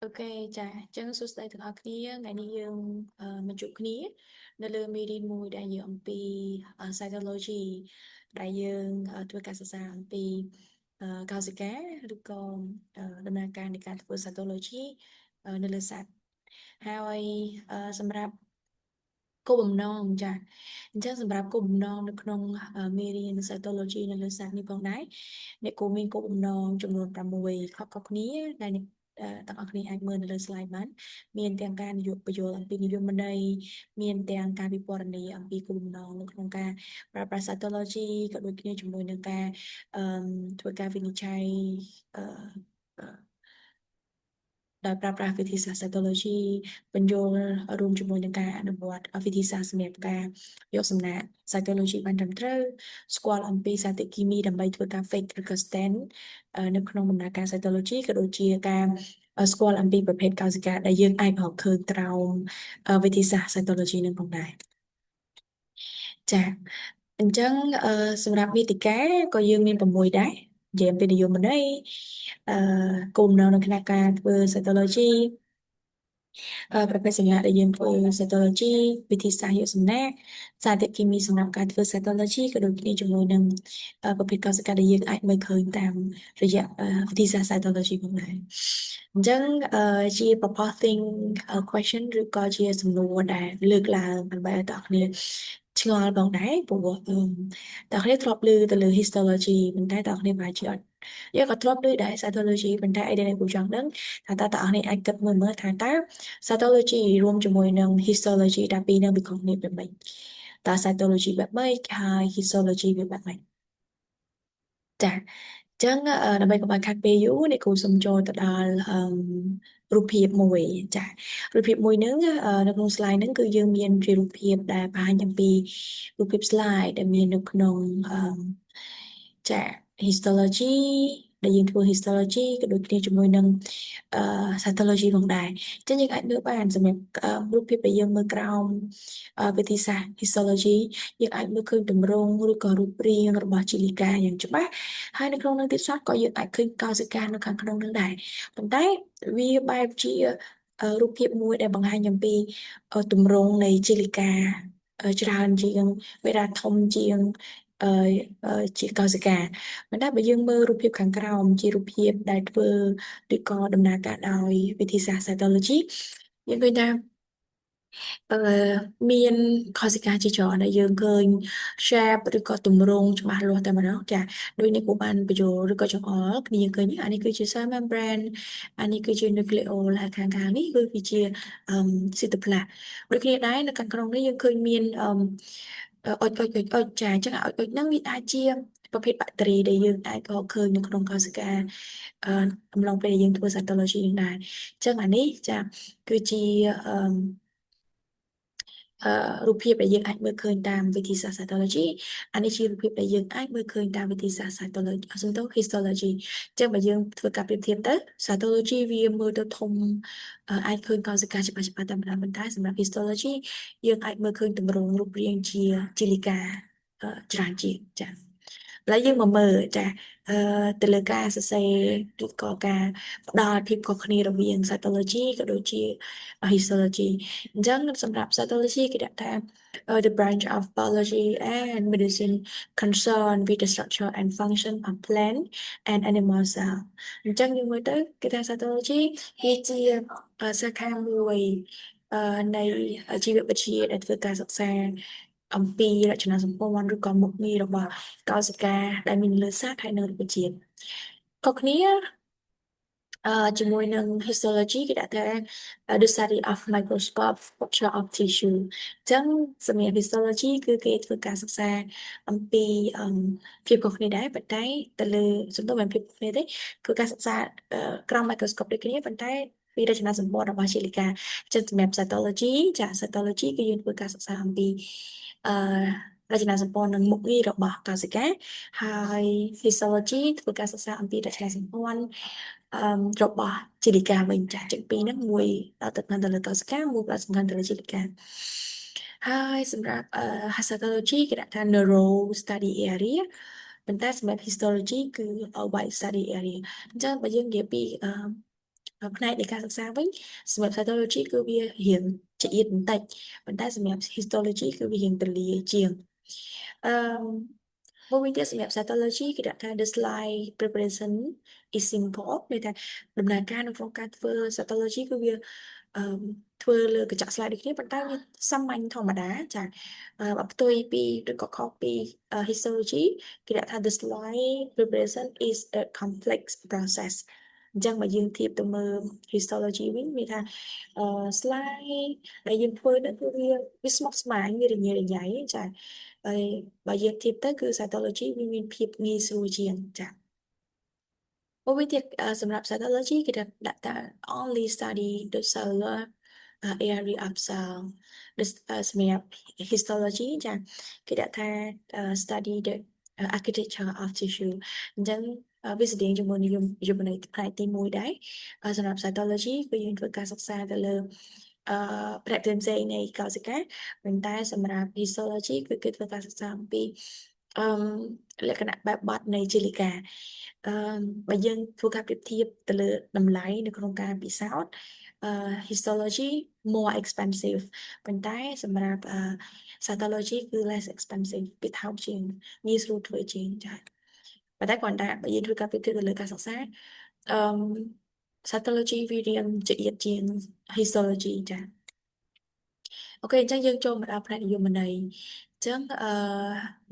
Ok, chà, chân số đâyទាំងអស់គ្នាថ្ងៃនេះយើងមកជួបគ្នានៅលើមេរៀនមួយដែលយើងអំពី cytology ដែលយើងធ្វើការសិក្សាអំពីកោសិកាឬក៏ដំណើរការនៃការធ្វើ cytology នៅលើសត្វហើយសម្រាប់គោលបំណងចាអញ្ចឹងសម្រាប់គោលបំណងនៅក្នុងមេរៀន cytology នៅលើសត្វនេះផងដែរអ្នកគូមានគោលបំណងចំនួន6ខុសៗគ្នាដែលអ្នកទាំងអស់គ្នាអាចមើលនៅលើ slide បានមានទាំងការនិយោគពយល់អំពីនិយមន័យមានទាំងការវិពណ៌នាអំពីគោលបំណងនៅក្នុងការប្រើប្រាស់ cytology ក៏ដូចគ្នាជាមួយនឹងការអឺធ្វើការវិនិច្ឆ័យអឺអឺដោយប្រើប្រាស់វិធីសាស្ត្រ cytology បញ្យលរួមជាមួយនឹងការអនុវត្តវិធីសាស្ត្រសម្រាប់ការយកសំណាក់ cytology បានត្រឹមត្រូវស្គាល់អំពីសន្តិគីមីដើម្បីធ្វើការ fake ឬក៏ stent នៅក្នុងដំណើរការ cytology ក៏ដូចជាការស្គាល់អំពីប្រភេទកោសិកាដែលយើងអាចរកឃើញក្រោមវិធីសាស្ត្រ cytology នឹងផងដែរចាអញ្ចឹងសម្រាប់មាតិកាក៏យើងមាន6ដែរនិយាយអំពីនិយមន័យអឺគោលបំណងនៅក្នុងការធ្វើ cytology ប្រភេទសញ្ញាដែលយើងធ្វើ cytology វិធីសាស្ត្រយកសំណាក់សារធាតុគីមីសម្រាប់ការធ្វើ cytology ក៏ដូចគ្នាជាមួយនឹងប្រភេទកោសិកាដែលយើងអាចមើលឃើញតាមរយៈវិធីសាស្ត្រ cytology ផងដែរអញ្ចឹងជា proposing question ឬក៏ជាសំណួរដែលលើកឡើងដើម្បីឲ្យអ្នកគ្នាឆ្ងល់ផងដែរព្រោះអ្នកគ្នាធ្លាប់ឮទៅលើ histology ប៉ុន្តែអ្នកគ្នាប្រហែលជាអត់យើងក៏ធ្លាប់ឮដែរ cytology ប៉ុន្តែអីដែលគូចង់ដឹងថាតើអ្នកគ្នាអាចគិតមើលថាតើ cytology រួមជាមួយនឹង histology ដែលពីរនឹងវាខុសគ្នាបែបម៉េចតើ cytology បែបម៉េចហើយ histology វាបែបម៉េចចាអញ្ចឹងដើម្បីកុំឲ្យខាត់ពេលយូរនេះគូសូមចូលទៅដល់រូបភាពមួយចារូបភាពមួយហ្នឹងនៅក្នុង slide ហ្នឹងគឺយើងមានជារូបភាពដែលបង្ហាញអំពីរូបភាព slide ដែលមាននៅក្នុងចា histology ដែលយើងធ្វើ histology ក៏ដូចគ្នាជាមួយនឹងcytology ផងដែរអញ្ចឹងយើងអាចមើលបានសម្រាប់រូបភាពដែលយើងមើលក្រោមវិធីសាស្ត្រ histology យើងអាចមើលឃើញទម្រង់ឬក៏រូបរាងរបស់ជាលិកាយ៉ាងច្បាស់ហើយនៅក្នុងនោះទៀតសោះក៏យើងអាចឃើញកោសិកានៅខាងក្នុងនោះដែរប៉ុន្តែវាបែបជារូបភាពមួយដែលបង្ហាញអំពីទម្រង់នៃជាលិកាច្រើនជាងវេលាធំជាងអឺជាកោសិកាប៉ុន្តែបើយើងមើលរូបភាពខាងក្រោមជារូបភាពដែលធ្វើឬក៏ដំណើរការដោយវិធីសាស្ត្រ cytology យើងឃើញថាអឺមានខុសសិកាជាច្រើនដែលយើងឃើញ shape ឬក៏ទម្រង់ច្បាស់លាស់តែម្ដងចាដោយនេះគូបានបញ្ចូលឬក៏ចង្អុលគ្នាឃើញអានេះគឺជា cell membrane អានេះគឺជា nucleole ហើយខាងនេះគឺវាជាcytoplasm ដូចគ្នាដែរនៅខាងក្នុងនេះយើងឃើញមានអុចចាអញ្ចឹងអុចហ្នឹងវាអាចជាប្រភេទបាក់តេរីដែលយើងអាចរកឃើញនៅក្នុងកោសិកាអឺអំឡុងពេលដែលយើងធ្វើ cytology នឹងដែរអញ្ចឹងអានេះចាគឺជាអឺរូបភាពដែលយើងអាចមើលឃើញតាមវិធីសាស្ត្រ cytology អានេះជារូបភាពដែលយើងអាចមើលឃើញតាមវិធីសាស្ត្រ cytology សំដៅ histology អញ្ចឹងបើយើងធ្វើការប្រៀបធៀបទៅ cytology វាមើលទៅធំអាចឃើញកោសិកាច្បាស់ៗតែម្ដងប៉ុន្តែសម្រាប់ histology យើងអាចមើលឃើញទម្រង់រូបរាងជាលិកាច្រើនជាងចា៎ឥឡូវយើងមកមើលចាអឺទៅលើការសរសេរឬក៏ការផ្ដល់ភាពខុសគ្នារវាង cytology ក៏ដូចជា histology អញ្ចឹងសម្រាប់ cytology គេដាក់ថា the branch of biology and medicine concerned with the structure and function of plant and animal cell អញ្ចឹងយើងមើលទៅគេថា cytology វាជាសាខាមួយនៃជីវវិទ្យាដែលធ្វើការសិក្សាអំពីរចនាសម្ព័ន្ធឬក៏មុខងាររបស់កោសិកាដែលមានលើសត្វហើយនិងរុក្ខជាតិក៏គ្នាជាមួយនឹង histology គេដាក់ថា the study of microscope structure of tissue អញ្ចឹងសម្រាប់ histology គឺគេធ្វើការសិក្សាអំពីភាពខុសគ្នាដែរប៉ុន្តែទៅលើសំដៅមិនភាពខុសគ្នាទេគឺការសិក្សាក្រោម microscope ដូចគ្នាប៉ុន្តែពីរចនាសម្ព័ន្ធរបស់ជាលិកាអញ្ចឹងសម្រាប់ cytology ចា cytology គឺយើងធ្វើការសិក្សាអំពីអឺរចនាសម្ព័ន្ធនិងមុខងាររបស់កោសិកាហើយ histology ធ្វើការសិក្សាអំពីរចនាសម្ព័ន្ធរបស់ជាលិកាវិញចាស់ទាំងពីរហ្នឹងមួយដល់ទឹកទៅលើកោសិកាមួយផ្ដោតសំខាន់ទៅលើជាលិកាហើយសម្រាប់histology គេដាក់ថា neuro study area ប៉ុន្តែសម្រាប់ histology គឺ wide study area អញ្ចឹងបើយើងនិយាយពី ផ្នែកនៃការសិក្សាវិញសម្រាប់ cytology គឺវារៀងចង្អៀតបន្តិចប៉ុន្តែសម្រាប់ histology គឺវារៀងទូលាយជាងអឺមួយវិញទៀតសម្រាប់ cytology គេដាក់ថា the slide preparation is simple មានថាដំណើរការនៅក្នុងការធ្វើ cytology គឺវាអឺធ្វើលើកញ្ចក់ slide ដូចគ្នាប៉ុន្តែវាសាមញ្ញធម្មតាចាបើផ្ទុយពីឬក៏ខុសពី histology គេដាក់ថា the slide preparation is a complex process អញ្ចឹងបើយើងធៀបទៅមើល histology វិញមានថាslide ដែលយើងធ្វើនោះគឺវាស្មុគស្មាញវារញ៉េរញ៉ៃចាហើយបើយើងធៀបទៅគឺ cytology វាមានភាពងាយស្រួលជាងចាមួយវិញទៀតសម្រាប់ cytology គេដាក់ថា only study the cellular area of cell ដូចសម្រាប់ histology ចាគេដាក់ថា study the architecture of tissue អញ្ចឹងវាស្តីងជាមួយនឹងយមន័យផ្នែកទី1ដែរសម្រាប់ cytology គឺយើងធ្វើការសិក្សាទៅលើផ្នែកផ្សេងៗនៃកោសិកាប៉ុន្តែសម្រាប់ histology គឺគេធ្វើការសិក្សាអំពីអឺលក្ខណៈបែបបទនៃជាលិកាអឺបើយើងធ្វើការប្រៀបធៀបទៅលើតម្លៃនៅក្នុងការពិសោធន៍histology more expensive ប៉ុន្តែសម្រាប់cytology គឺ less expensive វាថោកជាងងាយស្រួលធ្វើជាងចា៎ប៉ុន្តែគ្រាន់តែបើយើងធ្វើការប្រៀបធៀបទៅលើការសិក្សាអឺ cytology វារៀងចង្អៀតជាង histology ចា៎អូខេអញ្ចឹងយើងចូលមកដល់ផ្នែកនិយមន័យអញ្ចឹង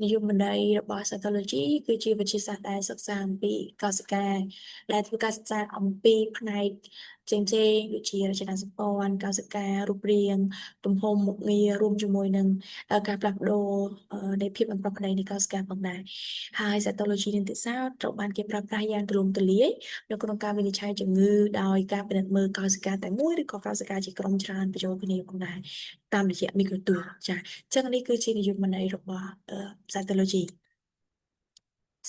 និយមន័យរបស់ cytology គឺជាវិទ្យាសាស្ត្រដែលសិក្សាអំពីកោសិកាដែលធ្វើការសិក្សាអំពីផ្នែកផ្សេងៗដូចជារចនាសម្ព័ន្ធកោសិការូបរាងទំហំមុខងាររួមជាមួយនឹងការផ្លាស់ប្ដូរនៃភាពអំប្រុងប្រណីនៃកោសិកាផងដែរហើយ cytology និងទិសោតត្រូវបានគេប្រើប្រាស់យ៉ាងទូលំទូលាយនៅក្នុងការវិនិច្ឆ័យជំងឺដោយការពិនិត្យមើលកោសិកាតែមួយឬក៏កោសិកាជាក្រុមច្រើនបញ្ចូលគ្នាផងដែរតាមរយៈមីក្រូទូចាអញ្ចឹងនេះគឺជានិយមន័យរបស់cytology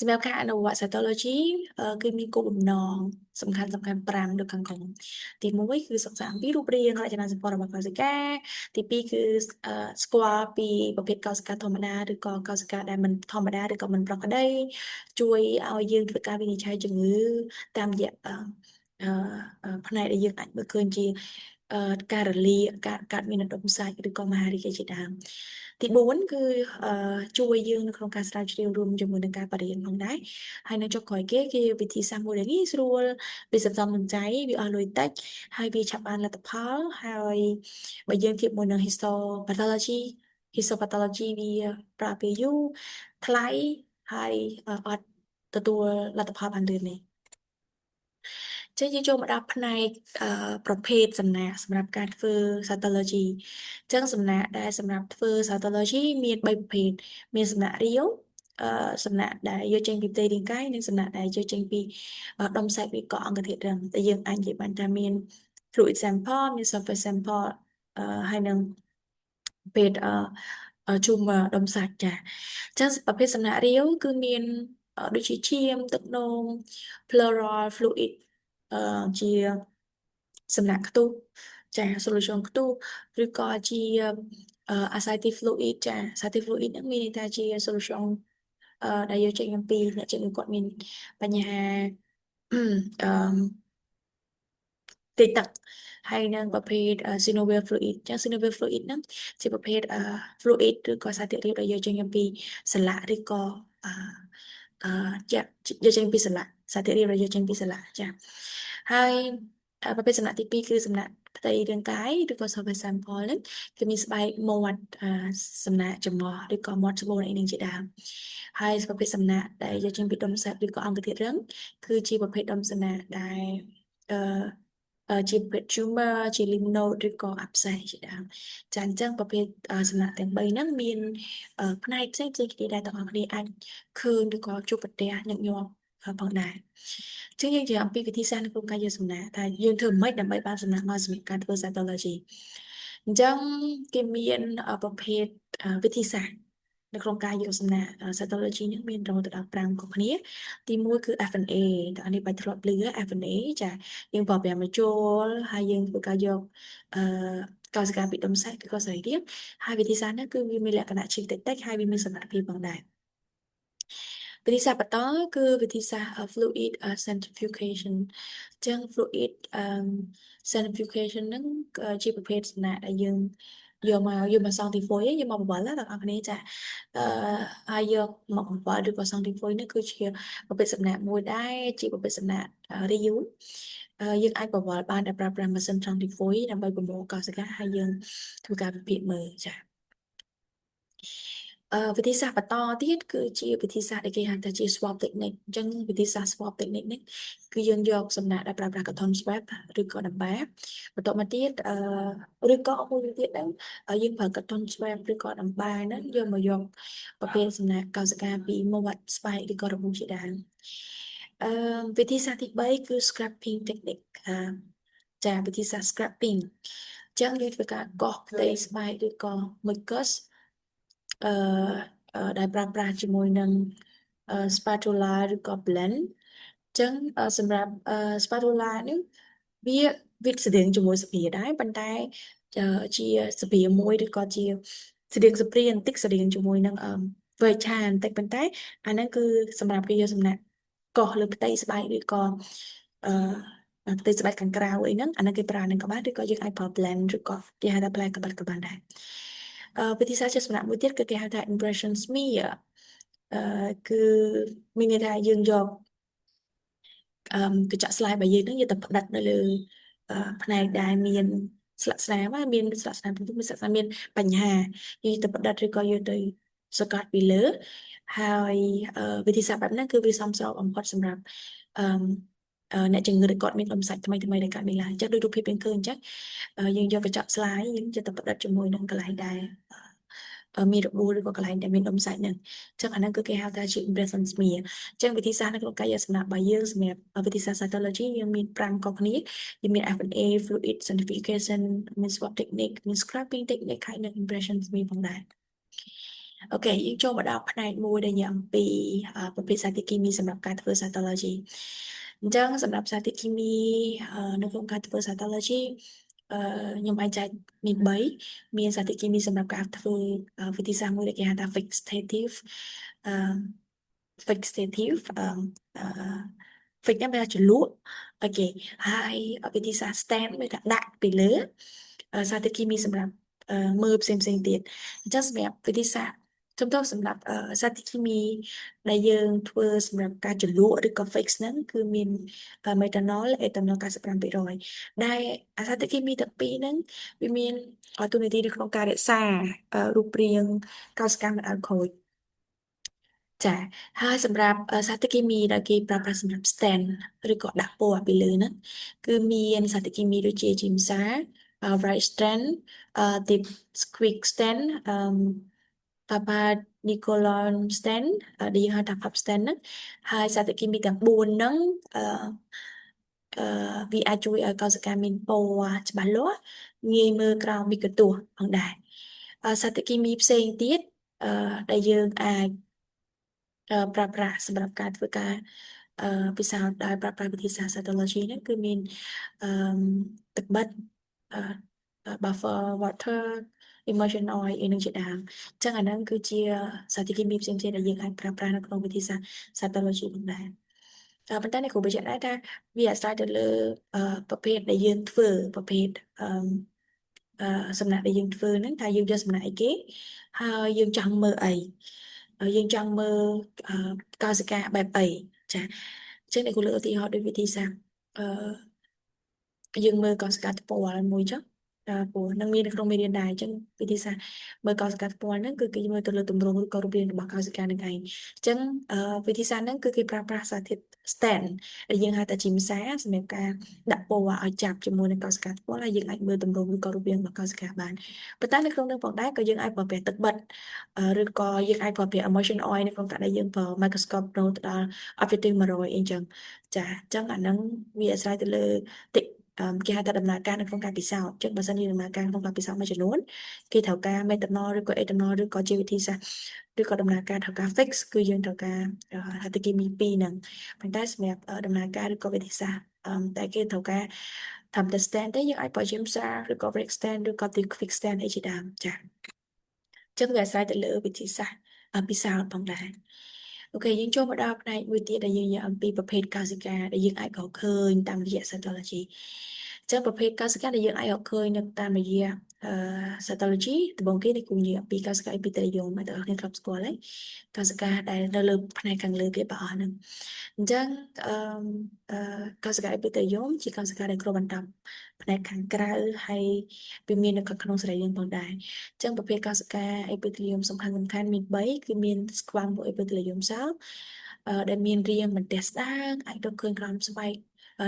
សម្រាប់ការអនុវត្ត cytology គឺមានគោលបំណងសំខាន់5ដូចខាងក្រោមទី1គឺសិក្សាអំពីរូបរាងរចនាសម្ព័ន្ធរបស់កោសិកាទី2គឺស្គាល់ពីប្រភេទកោសិកាធម្មតាឬក៏កោសិកាដែលមិនធម្មតាឬក៏មិនប្រក្រតីជួយឲ្យយើងធ្វើការវិនិច្ឆ័យជំងឺតាមរយៈផ្នែកដែលយើងអាចមើលឃើញជាការរលាកការកាត់មានដុំសាច់ឬក៏មហារីកជាដើមទី4គឺជួយយើងនៅក្នុងការស្រាវជ្រាវរួមជាមួយនឹងការបរិញ្ញាបត្រផងដែរហើយនៅចុងក្រោយគេជាវិធីសាស្ត្រមួយដែលងាយស្រួលវាសន្សំសំចៃវាអស់លុយតិចហើយវាឆាប់បានលទ្ធផលហើយបើយើងធៀបមួយនឹង histopathology វាប្រើពេលយូរថ្លៃហើយអត់ទទួលលទ្ធផលបានលឿនទេចឹងយើងចូលមកដល់ផ្នែកប្រភេទសំណាក់សម្រាប់ការធ្វើ cytology ចឹងសំណាក់ដែលសម្រាប់ធ្វើ cytology មាន3ប្រភេទមានសំណាក់រាវសំណាក់ដែលយកចេញពីផ្ទៃរាងកាយនិងសំណាក់ដែលយកចេញពីដុំសាច់ឬក៏អង្គធាតុរឹងតែយើងអាចនិយាយបានថាមាន fluid sample មាន surface sample ហើយនឹងប្រភេទtumor ដុំសាច់ចាអញ្ចឹងប្រភេទសំណាក់រាវគឺមានដូចជាឈាមទឹកនោម pleural fluid ជាសំណាក់ខ្ទុះចា solution ខ្ទុះឬក៏ជា ascitic fluid ចា ascitic fluid ហ្នឹងមានន័យថាជា solution ដែលយកចេញអំពីអ្នកជំងឺគាត់មានបញ្ហាអឺទីទឹកហើយនឹងប្រភេទ synovial fluid ចឹង synovial fluid ហ្នឹងជាប្រភេទfluid ឬក៏សារធាតុរាវដែលយកចេញអំពីសន្លាក់ឬក៏អឺជាយកចេញពីសន្លាក់សារធាតុរាវដែលយកចេញពីសន្លាក់ចាហើយប្រភេទសំណាក់ទី2គឺសំណាក់ផ្ទៃរាងកាយឬក៏ surface sample ហ្នឹងគឺមានស្បែកមាត់សំណាក់ច្រមុះឬក៏មាត់ច្បូរអីនឹងជាដើមហើយប្រភេទសំណាក់ដែលយកចេញពីដុំសាច់ឬក៏អង្គធាតុរឹងគឺជាប្រភេទដុំសំណាក់ដែលជាប្រភេទ tumor ជា lymph node ឬក៏ abscess ជាដើមចាអញ្ចឹងប្រភេទសំណាក់ទាំង3ហ្នឹងមានផ្នែកផ្សេងៗគ្នាដែលទាំងអស់គ្នាអាចឃើញឬក៏ជួបប្រទះញឹកញាប់ផងដែរអញ្ចឹងយើងនិយាយអំពីវិធីសាស្ត្រនៅក្នុងការយកសំណាក់ថាយើងធ្វើម៉េចដើម្បីបានសំណាក់មកសម្រាប់ការធ្វើ cytology អញ្ចឹងគេមានប្រភេទវិធីសាស្ត្រនៅក្នុងការយកសំណាក់ cytology នេះមានរហូតដល់5ខុសគ្នាទី1គឺ FNA តើនេះបាច់ធ្លាប់ឮ FNA ចាយើងបបវាមកចូលហើយយើងធ្វើការយកអឺកោសិកាពីដុំសាច់ឬក៏សរីរាង្គហើយវិធីសាស្ត្រនេះគឺវាមានលក្ខណៈឈឺតិចតិចហើយវាមានសមត្ថភាពផងដែរ វិធីសាស្ត្របន្តគឺវិធីសាស្ត្រ fluid centrifugation ចឹង fluid centrifugation ហ្នឹងជាប្រភេទសំណាកដែលយើងយកមកសង់ទីហ្វុយយកមកបង្វិលណាបងប្អូនគ្នាចាអឺហើយយកមកបង្វិលឬក៏សង់ទីហ្វុយនេះគឺជាប្រភេទសំណាកមួយដែរជាប្រភេទសំណាករាយយូរយើងអាចបង្វិលបានដោយប្រើប្រាស់ម៉ាស៊ីនសង់ទីហ្វុយដើម្បីប្រមូលកោសិកាហើយយើងធ្វើការវិភាគមើលចា៎វិធីសាស្ត្របន្តទៀតគឺជាវិធីសាស្ត្រដែលគេហៅថាជា swab technique អញ្ចឹងវិធីសាស្ត្រ swab technique នេះគឺយើងយកសំណាក់ដែលប្រើប្រាស់ cotton swab ឬក៏ដំបាបន្ទាប់មកទៀតឬក៏មួយទៀតហ្នឹងយើងប្រើ cotton swab ឬក៏ដំបាហ្នឹងយកប្រភេទសំណាក់កោសិកាពីមាត់ស្បែកឬក៏របងជាដើមអឺវិធីសាស្ត្រទី3គឺ scraping technique ចាវិធីសាស្ត្រ scraping អញ្ចឹងយើងធ្វើការកោសផ្ទៃស្បែកឬក៏ mucus អឺដែលប្រើប្រាស់ជាមួយនឹងspatula ឬក៏ blend អញ្ចឹងសម្រាប់spatula នេះវាវាស្តៀងជាមួយសភាដែរប៉ុន្តែជាសភាមួយឬក៏ជាស្តៀងសព្រាបន្តិចស្តៀងជាមួយនឹងវែកឆាបន្តិចប៉ុន្តែអាហ្នឹងគឺសម្រាប់គេយកសំណាក់កោសលើផ្ទៃស្បែកឬក៏ផ្ទៃស្បែកខាងក្រៅអីហ្នឹងអាហ្នឹងគេប្រើហ្នឹងក៏បានឬក៏យើងអាចប្រើ blend ឬក៏គេហៅថា blend ក៏បានដែរវិធីសាស្ត្រជាសំណាក់មួយទៀតគឺគេហៅថា impression smear អឺគឺមានន័យថាយើងយកកញ្ចក់ស្លាយរបស់យើងហ្នឹងយកទៅផ្ដិតនៅលើផ្នែកដែលមានស្លាកស្នាមមានស្លាកស្នាមមានស្លាកស្នាមមានបញ្ហាយើងទៅផ្ដិតឬក៏យកទៅសកាត់ពីលើហើយវិធីសាស្ត្របែបហ្នឹងគឺវាសមស្របបំផុតសម្រាប់អឺអ្នកជំងឺដែលគាត់មានលំសាច់ថ្មីដែលកើតមានឡើងអញ្ចឹងដូចរូបភាពយើងឃើញអញ្ចឹងយើងយកកញ្ចក់ស្លាយយើងយកទៅផ្ដិតជាមួយនឹងកន្លែងដែលមានរបួសឬក៏កន្លែងដែលមានដុំសាច់ហ្នឹងអញ្ចឹងអាហ្នឹងគឺគេហៅថាជា impression smear អញ្ចឹងវិធីសាស្ត្រនៅក្នុងការយកសំណាក់របស់យើងសម្រាប់វិធីសាស្ត្រ cytology យើងមាន5ខុសគ្នាយើងមាន F&A fluid centrifugation មាន swab technique មាន scraping technique ហើយនិង impression smear ផងដែរអូខេយើងចូលមកដល់ផ្នែកមួយដែលនិយាយអំពីប្រភេទសារធាតុគីមីសម្រាប់ការធ្វើ cytology អញ្ចឹងសម្រាប់សារធាតុគីមីនៅក្នុងការធ្វើ cytology ខ្ញុំអាចចែកមាន3មានសារធាតុគីមីសម្រាប់ការធ្វើវិធីសាស្ត្រមួយដែលគេហៅថា fixative អឺ fixative fix ហ្នឹងវាថាជ្រលក់អូខេហើយវិធីសាស្ត្រ stand វាថាដាក់ពីលើសារធាតុគីមីសម្រាប់មើលផ្សេងទៀតអញ្ចឹងសម្រាប់វិធីសាស្ត្រចំពោះសម្រាប់សារធាតុគីមីដែលយើងធ្វើសម្រាប់ការជ្រលក់ឬក៏ fix ហ្នឹងគឺមាន methanol ethanol 95%ដែលអាសារធាតុគីមីទាំងពីរហ្នឹងវាមានតួនាទីនៅក្នុងការរក្សារូបរាងកោសិកាមិនឲ្យខូចចាហើយសម្រាប់សារធាតុគីមីដែលគេប្រើប្រាស់សម្រាប់ stent ឬក៏ដាក់ពណ៌ពីលើហ្នឹងគឺមានសារធាតុគីមីដូចជា Giemsa Bright stent Deep Squeak stent Papa Nicolon stent ដែលយើងហៅថា Pap stent ហ្នឹងហើយសារធាតុគីមីទាំង4ហ្នឹងអឺវាអាចជួយឲ្យកោសិកាមានពណ៌ច្បាស់លាស់ងាយមើលក្រោមមីក្រូទស្សន៍ផងដែរសារធាតុគីមីផ្សេងទៀតដែលយើងអាចប្រើប្រាស់សម្រាប់ការធ្វើការពិសោធន៍ដោយប្រើប្រាស់វិធីសាស្ត្រ cytology ហ្នឹងគឺមានអឺទឹកបិតអឺ buffer water emulsion oil ឯនឹងជាដើមអញ្ចឹងអាហ្នឹងគឺជាសារធាតុគីមីផ្សេងៗដែលយើងអាចប្រើប្រាស់នៅក្នុងវិធីសាស្ត្រ cytology ផងដែរប៉ុន្តែអ្នកគ្រូបញ្ជាក់ដែរថាវាអាស្រ័យទៅលើប្រភេទដែលយើងធ្វើប្រភេទសំណាក់ដែលយើងធ្វើហ្នឹងថាយើងយកសំណាក់អីគេហើយយើងចង់មើលអីយើងចង់មើលកោសិកាបែបអីចាអញ្ចឹងអ្នកគ្រូលើកឧទាហរណ៍ដូចវិធីសាស្ត្រយើងមើលកោសិកាថ្ពាល់មួយចុះព្រោះនឹងមាននៅក្នុងមេរៀនដែរអញ្ចឹងវិធីសាស្ត្រមើលកោសិកាថ្ពាល់ហ្នឹងគឺគេមើលទៅលើទម្រង់ឬក៏រូបរាងរបស់កោសិកានឹងឯងអញ្ចឹងវិធីសាស្ត្រហ្នឹងគឺគេប្រើប្រាស់សារធាតុ stent ដែលយើងហៅថាជីមសាសម្រាប់ការដាក់ពណ៌ឲ្យចាប់ជាមួយនឹងកោសិកាថ្ពាល់ហើយយើងអាចមើលទម្រង់ឬក៏រូបរាងរបស់កោសិកាបានប៉ុន្តែនៅក្នុងនោះផងដែរក៏យើងអាចប្រើប្រាស់ទឹកបិទឬក៏យើងអាចប្រើប្រាស់ emulsion oil នៅក្នុងករណីយើងប្រើ microscope ទៅដល់ objective 100អីចឹងចាអញ្ចឹងអាហ្នឹងវាអាស្រ័យទៅលើគេហៅថាដំណើរការនៅក្នុងការពិសោធន៍អញ្ចឹងបើសិនជាដំណើរការក្នុងការពិសោធន៍មួយចំនួនគេត្រូវការ methanol ឬក៏ ethanol ឬក៏ជាវិធីសាស្ត្រឬក៏ដំណើរការត្រូវការ fix គឺយើងត្រូវការហត្ថគីមី2ហ្នឹងប៉ុន្តែសម្រាប់ដំណើរការឬក៏វិធីសាស្ត្រតែគេត្រូវការធ្វើតែ stand ទេយើងអាចប្រើ Giemsa ឬក៏ Break stand ឬក៏ Thick fix stand អីជាដើមចាអញ្ចឹងវាអាស្រ័យទៅលើវិធីសាស្ត្រពិសោធន៍ផងដែរ Ok យើងចូលមកដល់ផ្នែកមួយទៀតដែលយើងនិយាយអំពីប្រភេទកោសិកាដែលយើងអាចរកឃើញតាមរយៈ cytology អញ្ចឹងប្រភេទកោសិកាដែលយើងអាចរកឃើញនៅតាមរយៈcytology ដំបូងគេនេះគឺនិយាយអំពីកោសិកា epithelium ដែលអ្នកនរគ្នាធ្លាប់ស្គាល់ហើយកោសិកាដែលនៅលើផ្នែកខាងលើគេបងប្អូនហ្នឹងអញ្ចឹងអឺកោសិកា epithelium ជាកោសិកាដែលគ្របដណ្ដប់ផ្នែកខាងក្រៅហើយវាមាននៅខាងក្នុងសរីរាង្គផងដែរអញ្ចឹងប្រភេទកោសិកា epithelium សំខាន់មាន3គឺមាន squamous epithelium cell ដែលមានរាងបន្ទះស្ដើងអាចរកឃើញក្រោមស្បែក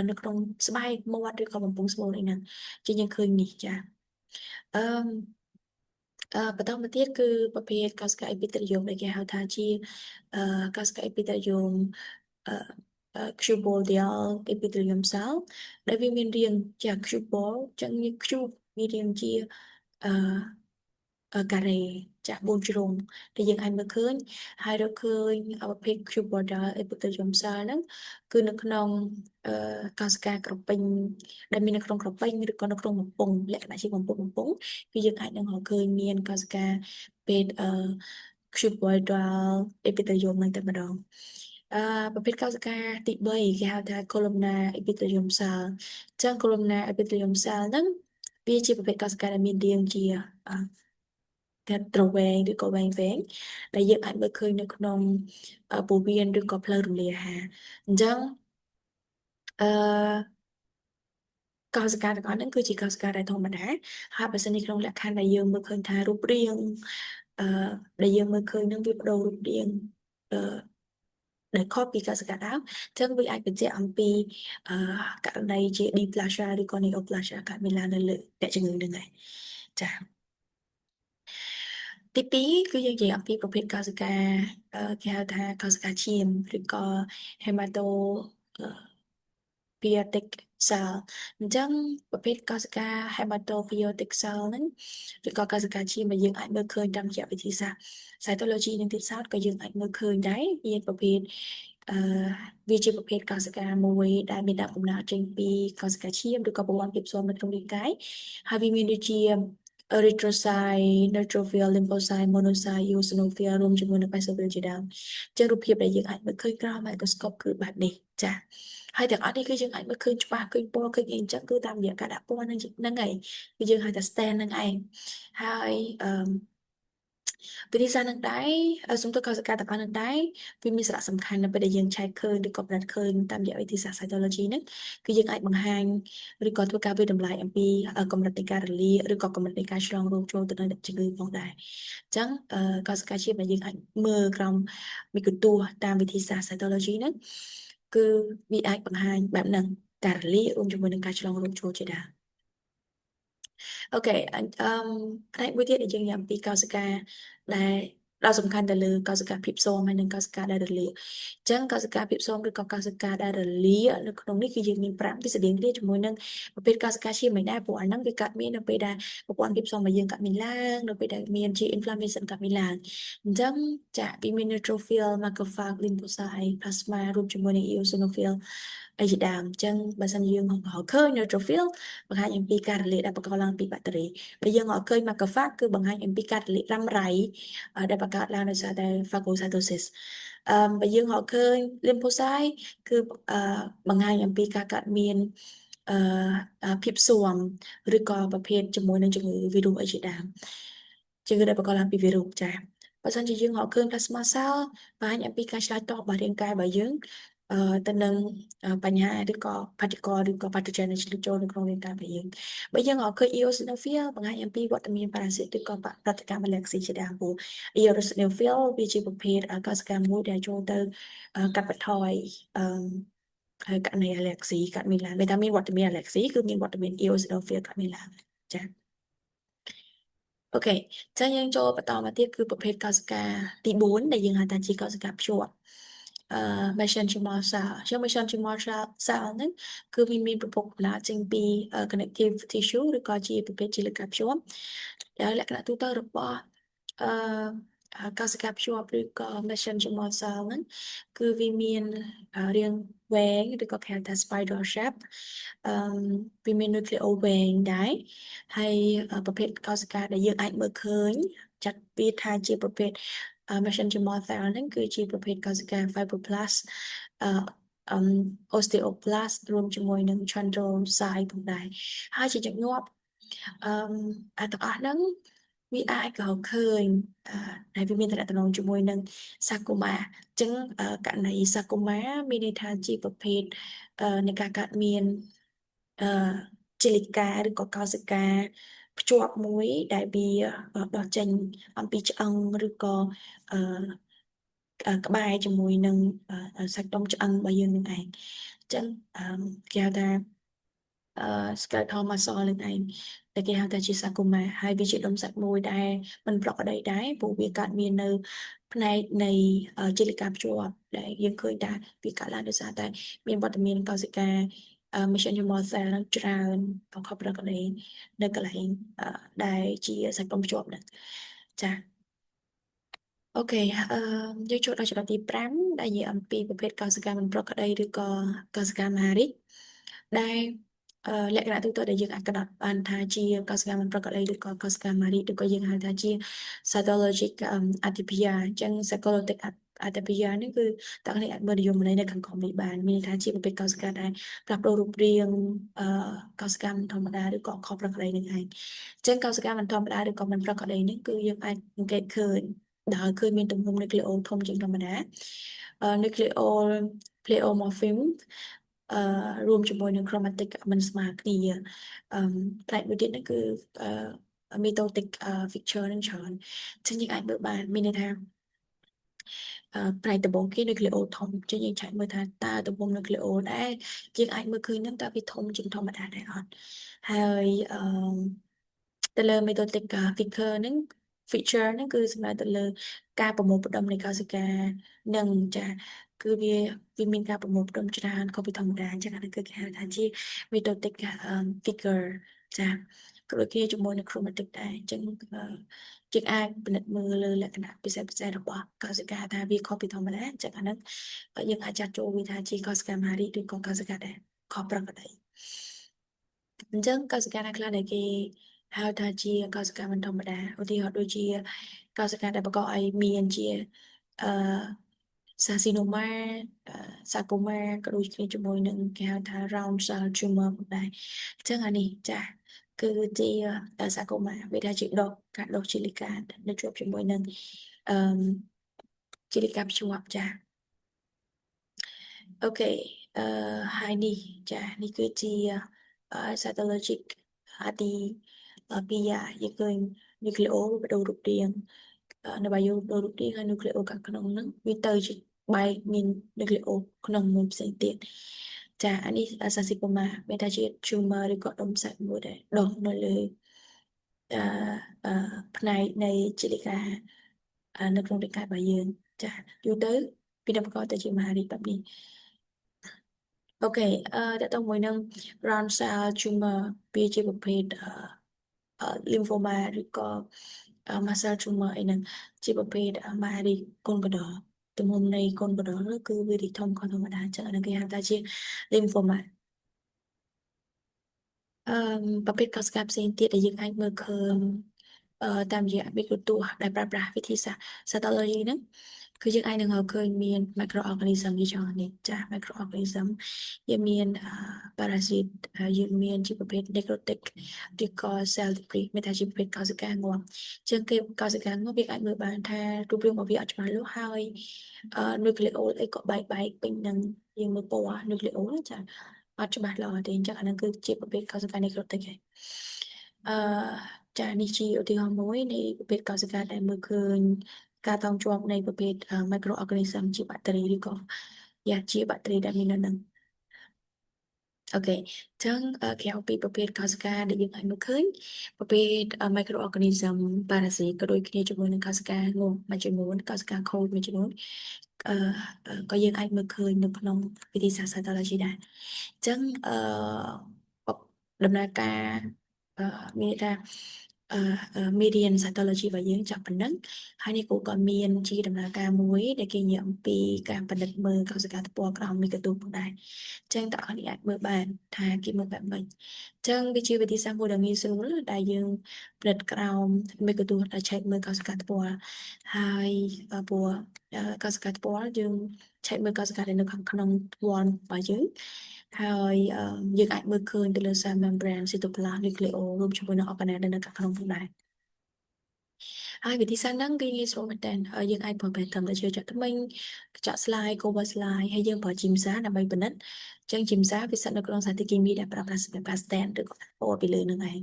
នៅក្នុងស្បែកមាត់ឬក៏បំពង់ស្បូនអីហ្នឹងជាយើងឃើញនេះចាអឺបន្តមកទៀតគឺប្រភេទកោសិកា epithelium ដែលគេហៅថាជាកោសិកា epithelium អឺcuboidal epithelium cell ដែលវាមានរាងជា cubal ចឹងវា cube មានរាងជាអឺការ៉េចាក់បួនជ្រុងដែលយើងអាចមើលឃើញហើយរកឃើញប្រភេទ cuboidal epithelium cell ហ្នឹងគឺនៅក្នុងកោសិកាក្រពេញដែលមាននៅក្នុងក្រពេញឬក៏នៅក្នុងបំពង់លក្ខណៈជាបំពង់គឺយើងអាចនឹងរកឃើញមានកោសិកាពេលcuboidal epithelium ហ្នឹងតែម្ដងប្រភេទកោសិកាទី3គេហៅថា columnar epithelium cell អញ្ចឹង columnar epithelium cell ហ្នឹងវាជាប្រភេទកោសិកាដែលមានរាងជាតែទ្រវែងឬក៏វែងដែលយើងអាចមើលឃើញនៅក្នុងពោះវៀនឬក៏ផ្លូវរំលាយអាហារអញ្ចឹងអឺកោសិកាទាំងអស់ហ្នឹងគឺជាកោសិកាដែលធម្មតាហើយបើសិនជាក្នុងលក្ខខណ្ឌដែលយើងមើលឃើញថារូបរាងអឺដែលយើងមើលឃើញហ្នឹងវាបដូររូបរាងអឺដែលខុសពីកសិកាដើមអញ្ចឹងវាអាចបញ្ជាក់អំពីករណីជា dysplasia ឬក៏ neoplasia កើតមានឡើងនៅលើអ្នកជំងឺនឹងដែរចា៎ទី2គឺយើងនិយាយអំពីប្រភេទកោសិកាគេហៅថាកោសិកាឈាមឬក៏ hemato biotic cell អញ្ចឹងប្រភេទកោសិកា hematopoietic cell ហ្នឹងឬក៏កោសិកាឈាមដែលយើងអាចមើលឃើញតាមរយៈវិធីសាស្ត្រ cytology និងទៀតសោតក៏យើងអាចមើលឃើញដែរមានប្រភេទអឺវាជាប្រភេទកោសិកាមួយដែលមានដើមកំណើតចេញពីកោសិកាឈាមឬក៏ប្រព័ន្ធភាពស៊ាំនៅក្នុងរាងកាយហើយវាមានដូចជា erythrocyte, neutrophil, lymphocyte, monocyte, eosinophil រួមជាមួយនឹង basophil ជាដើមចឹងរូបភាពដែលយើងអាចមើលឃើញក្រោម microscope គឺបែបនេះចា៎ហើយទាំងអស់នេះគឺយើងអាចមើលឃើញច្បាស់ឃើញពណ៌ឃើញអីអញ្ចឹងគឺតាមរយៈការដាក់ពណ៌ហ្នឹងហើយគឺយើងហៅថា stand ហ្នឹងឯងហើយវិធីសាស្ត្រនឹងដែរសំទោសកសិកម្មទាំងអស់នឹងដែរវាមានសារៈសំខាន់នៅពេលដែលយើងឆែកឃើញឬក៏ប្រឌិតឃើញតាមរយៈវិធីសាស្ត្រ cytology ហ្នឹងគឺយើងអាចបង្ហាញឬក៏ធ្វើការវិតម្លៃអំពីកម្រិតនៃការរលាកឬក៏កម្រិតនៃការឆ្លងរោគចូលទៅនៅអ្នកជំងឺផងដែរអញ្ចឹងកសិកម្មជាតិដែលយើងអាចមើលក្រោមមីក្រូទស្សន៍តាមវិធីសាស្ត្រ cytology ហ្នឹងគឺវាអាចបង្ហាញបែបហ្នឹងការរលាករួមជាមួយនឹងការឆ្លងរោគចូលជាដើមអូខេផ្នែកមួយទៀតដែលយើងនិយាយអំពីកោសិកាដែលដ៏សំខាន់ទៅលើកោសិកាភាពស៊ាំហើយនិងកោសិកាដែលរលាកអញ្ចឹងកោសិកាភាពស៊ាំឬក៏កោសិកាដែលរលាកនៅក្នុងនេះគឺយើងមាន5ទិសដៀងគ្នាជាមួយនឹងប្រភេទកោសិកាឈាមមិនដែរព្រោះអាហ្នឹងវាកើតមាននៅពេលដែលប្រព័ន្ធភាពស៊ាំរបស់យើងកើតមានឡើងនៅពេលដែលមានជា inflammation កើតមានឡើងអញ្ចឹងចាវាមាន neutrophil macrophage lymphocyte plasma រួមជាមួយនឹង eosinophil អីជាដើមអញ្ចឹងបើសិនយើងរកឃើញ neutrophil បង្ហាញអំពីការរលាកដែលបង្កឡើងពីបាក់តេរីបើយើងរកឃើញ macrophage គឺបង្ហាញអំពីការរលាករ៉ាំរ៉ៃដែលបង្កើតឡើងដោយសារតែ phagocytosis បើយើងរកឃើញ lymphocyte គឺបង្ហាញអំពីការកើតមានភាពស៊ាំឬក៏ប្រភេទជាមួយនឹងជំងឺវីរុសអីជាដើមជំងឺដែលបង្កឡើងពីវីរុសចា៎បើសិនជាយើងរកឃើញ plasma cell បង្ហាញអំពីការឆ្លើយតបរបស់រាងកាយរបស់យើងទៅនឹងបញ្ហាឬក៏ particle ឬក៏ pathogen ដែលឆ្លងចូលនៅក្នុងរាងកាយរបស់យើងបើយើងរកឃើញ eosinophil បង្ហាញអំពីវត្តមានប៉ារ៉ាស៊ីតឬក៏ប្រតិកម្មអាឡែហ្ស៊ីជាដើមព្រោះ eosinophil វាជាប្រភេទកោសិកាមួយដែលចូលទៅកាត់បន្ថយហើយករណីអាឡែហ្ស៊ីកើតមានឡើងមានថាមានវត្តមានអាឡែហ្ស៊ីគឺមានវត្តមាន eosinophil កើតមានឡើងចា៎អូខេចឹងយើងចូលបន្តមកទៀតគឺប្រភេទកោសិកាទី4ដែលយើងហៅថាជាកោសិកាភ្ជាប់mesenchymal cell ជាង mesenchymal cell ហ្នឹងគឺវាមានប្រភពកំណើតចេញពី connective tissue ឬក៏ជាប្រភេទជាលិកាភ្ជាប់ដែលលក្ខណៈទូទៅរបស់អឺ កោសិកាភ្ជាប់ឬក៏ mesenchymal cell ហ្នឹងគឺវាមានរាងវែងឬក៏គេហៅថា spiral shape អឺវាមាន nucleo វែងដែរហើយប្រភេទកោសិកាដែលយើងអាចមើលឃើញចាត់វាថាជាប្រភេទ mesenchymal cell ហ្នឹងគឺជាប្រភេទកោសិកា fibroblast អឺosteoblast រួមជាមួយនឹង chondrocyte ផងដែរហើយជាញឹកញាប់ទាំងអស់ហ្នឹងវាអាចក៏ឃើញដែលវាមានតំណែងជាមួយនឹង sarcoma អញ្ចឹងករណី sarcoma មានន័យថាជាប្រភេទនៃការកើតមានអឺជាលិកាឬក៏កោសិកាភ្ជាប់មួយដែលវាដោះចេញអំពីឆ្អឹងឬក៏អឺក្បែរជាមួយនឹងសាច់ដុំឆ្អឹងរបស់យើងនឹងឯងអញ្ចឹងគេហៅថាskeletal muscle នឹងឯងដែលគេហៅថាជា sarcoma ហើយវាជាដុំសាច់មួយដែលមិនប្រក្រតីដែរព្រោះវាកើតមាននៅផ្នែកនៃជាលិកាភ្ជាប់ដែលយើងឃើញថាវាកើតឡើងដោយសារតែមានវត្តមានកោសិកា mesenchymal cell នឹងច្រើនខុសប្រក្រតីនៅកន្លែងដែលជាសាច់ដុំភ្ជាប់ហ្នឹងចា៎ អូខេយើងចូលដល់ចំណុចទី5ដែលនិយាយអំពីប្រភេទកោសិកាមិនប្រក្រតីឬក៏កោសិកាមហារីកដែលលក្ខណៈទូទៅដែលយើងអាចកំណត់បានថាជាកោសិកាមិនប្រក្រតីឬក៏កោសិកាមហារីកឬក៏យើងហៅថាជា cytologic atypia អញ្ចឹង cytologic atypia នេះគឺតើអ្នកអាចមើលនិយមន័យនៅខាងក្រោមនេះបានមានន័យថាជាប្រភេទកោសិកាដែលផ្លាស់ប្ដូររូបរាងកោសិកាមិនធម្មតាឬក៏ខុសប្រក្រតីនឹងឯងអញ្ចឹងកោសិកាមិនធម្មតាឬក៏មិនប្រក្រតីនេះគឺយើងអាចសង្កេតឃើញដោយឃើញមានទំហំ nucleo ធំជាងធម្មតា nucleo pleomorphism អឺរួមជាមួយនឹង chromatic មិនស្មើគ្នាអឺផ្នែកមួយទៀតនោះគឺmitotic feature នឹងច្រើនអញ្ចឹងយើងអាចមើលបានមានន័យថាផ្នែកដំបូងគេ nucleo ធំចឹងយើងឆែកមើលថាតើទំហំ nucleo ដែលយើងអាចមើលឃើញហ្នឹងតើវាធំជាងធម្មតាដែរអត់ហើយទៅលើ mitotic figure ហ្នឹង feature ហ្នឹងគឺសំដៅទៅលើការប្រមូលផ្ដុំនៃកោសិកានឹងចាគឺវាមានការប្រមូលផ្ដុំច្រើនខុសពីធម្មតាអញ្ចឹងអានេះគឺគេហៅថាជា mitotic figure ចាក៏ដូចគ្នាជាមួយនឹង chromatic ដែរអញ្ចឹងយើងអាចពិនិត្យមើលលើលក្ខណៈពិសេសពិសេសរបស់កោសិកាថាវាខុសពីធម្មតាអញ្ចឹងអាហ្នឹងយើងអាចចាត់ចូលវាថាជាកោសិកាមហារីកឬក៏កោសិកាដែលខុសប្រក្រតីអញ្ចឹងកោសិកាណាខ្លះដែលគេហៅថាជាកោសិកាមិនធម្មតាឧទាហរណ៍ដូចជាកោសិកាដែលបង្កឲ្យមានជាអឺសាស៊ីណូម៉ាសាកូម៉ាក៏ដូចគ្នាជាមួយនឹងគេហៅថា round cell tumor ផងដែរអញ្ចឹងអានេះចាស់គឺជាសាកូម៉ាវាថាជាការដុសជាលិកានៅជាប់ជាមួយនឹងអឺជាលិកាភ្ជាប់ចាស់អូខេអឺហើយនេះចានេះគឺជាcytologic អាទីពីរយ៉ាងយើងឃើញ nucleo បដូររូបរាងនៅបាយបដូររូបរាងហើយ nucleo ខាងក្នុងហ្នឹងវាទៅជាបែកមាន nucleo ក្នុងមួយផ្សេងទៀតចាអានេះសាស៊ីកូម៉ាមានថាជា tumor ឬក៏ដុំសាច់មួយដែលដុះនៅលើអឺអឺផ្នែកនៃជាលិកានៅក្នុងរាងកាយរបស់យើងចាយូរទៅវានឹងបង្កទៅជាមហារីកបែបនេះអូខេតើតើមួយនឹង round cell tumor វាជាប្រភេទlymphoma ឬក៏ muscle tumor អីហ្នឹងជាប្រភេទមហារីកកូនកណ្ដុរទំហំនៃកូនកណ្ដុរនោះគឺវារីកធំខុសធម្មតាអញ្ចឹងអាហ្នឹងគេហៅថាជា lymphoma អឺប្រភេទកោសិកាផ្សេងទៀតដែលយើងអាចមើលឃើញតាមរយៈវិទ្យាទស្សន៍ដែលប្រើប្រាស់វិធីសាស្ត្រ cytology ហ្នឹងគឺយើងអាចនឹងរកឃើញមាន microorganism ជាច្រើននេះចា microorganism យើងមានparasite យើងមានជាប្រភេទ necrotic ឬក៏ cell debris មានថាជាប្រភេទកោសិកាងាប់ជាងគេកោសិកាងាប់យើងអាចមើលបានថារូបរាងរបស់វាអត់ច្បាស់លាស់ហើយnucleo អីក៏បែកពេញនឹងយើងមើលពណ៌ nucleo ហ្នឹងចាអត់ច្បាស់លាស់ទេអញ្ចឹងអាហ្នឹងគឺជាប្រភេទកោសិកា necrotic ឯងអឺចានេះជាឧទាហរណ៍មួយនៃប្រភេទកោសិកាដែលមើលឃើញការតោងជាប់នៃប្រភេទ microorganism ជាបាក់តេរីឬក៏ជាបាក់តេរីដែលមាននៅនឹងអូខេអញ្ចឹងក្រៅពីប្រភេទកោសិកាដែលយើងអាចមើលឃើញប្រភេទ microorganism parasite ក៏ដូចគ្នាជាមួយនឹងកោសិកាងងមួយចំនួនកោសិកាខូចមួយចំនួនអឺក៏យើងអាចមើលឃើញនៅក្នុងវិធីសាស្ត្រ cytology ដែរអញ្ចឹងដំណើរការមានន័យថា median cytology របស់យើងចាប់ប៉ុណ្ណឹងហើយនេះគូក៏មានជាដំណើរការមួយដែលគេនិយាយអំពីការផលិតមើលកោសិកាថ្ពាល់ក្រោមមីក្រូទូបផងដែរអញ្ចឹងតើអ្នកអាចមើលបានថាគេមើលបែបម៉េចអញ្ចឹងវាជាវិធីសាស្ត្រមួយដ៏ងាយស្រួលដែលយើងផលិតក្រោមមីក្រូទូបដែលឆែកមើលកោសិកាថ្ពាល់ហើយព្រោះកោសិកាថ្ពាល់យើងឆែកមើលកោសិកាដែលនៅខាងក្នុងថ្ពាល់របស់យើងហើយយើងអាចមើលឃើញទៅលើ cell membrane cytoplasm nucleo រួមជាមួយនឹង organelle ដែលនៅខាងក្នុងផងដែរហើយវិធីសាស្ត្រហ្នឹងគឺងាយស្រួលមែនតើយើងអាចប្រើប្រាស់ត្រឹមតែជឿចាក់ថ្មិញកញ្ចក់ស្លាយ cover slide ហើយយើងប្រើ GIMSA ដើម្បីពិនិត្យអញ្ចឹង GIMSA វាស្ថិតនៅក្នុងសារធាតុគីមីដែលប្រើប្រាស់សម្រាប់ stent ឬក៏ពណ៌ពីលើនឹងឯង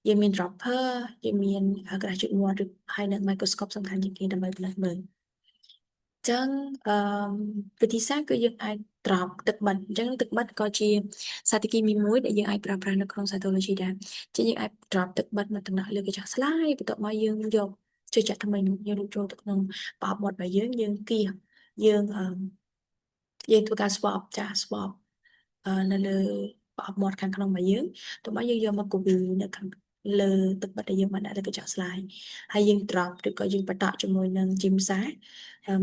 យើងមាន dropper យើងមានក្រាស់ជូតមាត់ឬហើយនឹង microscope សំខាន់ជាងគេដើម្បីពិនិត្យមើលចឹងវិធីសាស្ត្រគឺយើងអាចត្រប់ទឹកបិទអញ្ចឹងទឹកបិទក៏ជាសារធាតុគីមីមួយដែលយើងអាចប្រើប្រាស់នៅក្នុង cytology ដែរជាយើងអាចត្រប់ទឹកបិទមកតំណលើកញ្ចក់ស្លាយបន្ទាប់មកយើងយកជឿចាក់ថ្មីយើងលូកចូលទៅក្នុងប្រអប់មាត់របស់យើងគៀយើងយើងធ្វើការ swab នៅលើប្រអប់មាត់ខាងក្នុងរបស់យើងទៅមកយើងយកមកគូវីនៅខាងលើទឹកបិទដែលយើងបានដាក់លើកញ្ចក់ស្លាយហើយយើងត្រប់ឬក៏យើងបតក់ជាមួយនឹងជីមសា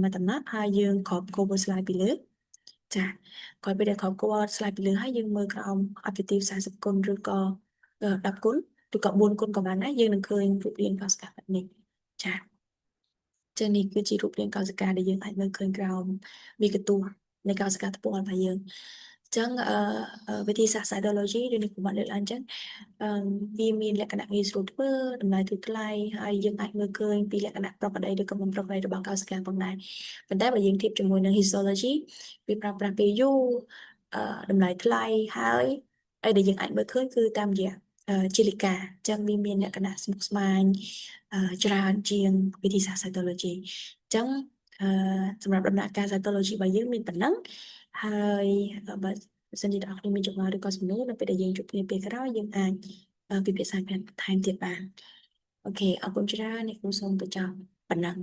មកតំណាក់ហើយយើងគ្រប cover slide ពីលើចាក្រោយពេលដែលគ្រប cover slide ពីលើហើយយើងមើលក្រោមអបជិះ40គុណឬក៏10គុណឬក៏4គុណក៏បានដែរយើងនឹងឃើញរូបរាងកោសិកាបែបនេះចាចឹងនេះគឺជារូបរាងកោសិកាដែលយើងអាចមើលឃើញក្រោមមីក្រូទូនៃកោសិកាថ្ពាល់របស់យើងចឹងវិធីសាស្ត្រ cytology ដូចនេះខ្ញុំបានលើកឡើងចឹងវាមានលក្ខណៈងាយស្រួលធ្វើតម្លៃធូរថ្លៃហើយយើងអាចមើលឃើញពីលក្ខណៈប្រក្រតីឬក៏មិនប្រក្រតីរបស់កោសិកាផងដែរប៉ុន្តែបើយើងធៀបជាមួយនឹង histology វាប្រើប្រាស់ពេលយូរតម្លៃថ្លៃហើយដែលយើងអាចមើលឃើញគឺតាមរយៈជាលិកាអញ្ចឹងវាមានលក្ខណៈស្មុគស្មាញច្រើនជាងវិធីសាស្ត្រ cytology អញ្ចឹងសម្រាប់ដំណាក់កាល cytology របស់យើងមានប៉ុណ្ណឹងហើយបើសិនជាអ្នកនរគ្នាមានចម្ងល់ឬក៏សំណួរនៅពេលដែលយើងជួបគ្នាពេលក្រោយយើងអាចពិភាក្សាបន្ថែមទៀតបានអូខេអរគុណច្រើនអ្នកគ្រូសូមបញ្ចប់ប៉ុណ្ណឹង